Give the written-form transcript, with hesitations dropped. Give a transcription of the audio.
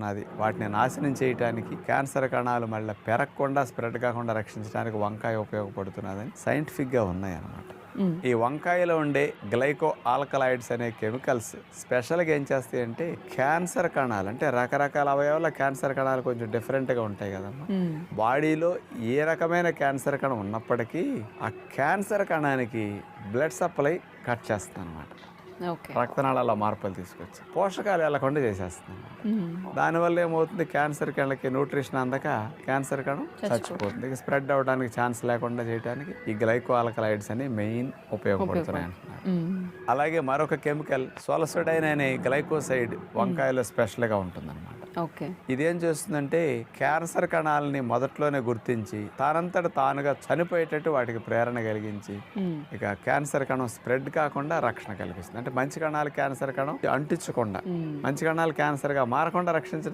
ఉన్నది. వాటిని నాశనం చేయడానికి, క్యాన్సర్ కణాలు మళ్ళీ పెరగకుండా స్ప్రెడ్ కాకుండా రక్షించడానికి వంకాయ ఉపయోగపడుతున్నదని సైంటిఫిక్గా ఉన్నాయన్నమాట. ఈ వంకాయలో ఉండే గ్లైకో ఆల్కలాయిడ్స్ అనే కెమికల్స్ స్పెషల్గా ఏం చేస్తాయంటే క్యాన్సర్ కణాలు, అంటే రకరకాల అవయవాల క్యాన్సర్ కణాలు కొంచెం డిఫరెంట్గా ఉంటాయి కదమ్మా. బాడీలో ఏ రకమైన క్యాన్సర్ కణం ఉన్నప్పటికీ ఆ క్యాన్సర్ కణానికి బ్లడ్ సప్లై కట్ చేస్తుంది అనమాట. రక్తనాళాల మార్పులు తీసుకొచ్చి పోషకాలు వెళ్ళకుండా చేసేస్తుంది. దానివల్ల ఏమవుతుంది, క్యాన్సర్ కణకి న్యూట్రిషన్ అందక క్యాన్సర్ కణం చచ్చిపోతుంది. ఇక స్ప్రెడ్ అవడానికి ఛాన్స్ లేకుండా చేయడానికి ఈ గ్లైకో ఆల్కలాయిడ్స్ అని మెయిన్ ఉపయోగపడుతున్నాయి అంటున్నారు. అలాగే మరొక కెమికల్ సోలసోడైన్ అనే గ్లైకోసైడ్ వంకాయలో స్పెషల్గా ఉంటుందన్నమాట. ఇదేం చేస్తుందంటే క్యాన్సర్ కణాలని మొదట్లోనే గుర్తించి తానంతట తానుగా చనిపోయేటట్టు వాటికి ప్రేరణ కలిగించి ఇక క్యాన్సర్ కణం స్ప్రెడ్ కాకుండా రక్షణ కల్పిస్తుంది. అంటే మంచి కణాలు క్యాన్సర్ కణం అంటించకుండా, మంచి కణాలు క్యాన్సర్ గా మారకుండా రక్షించడం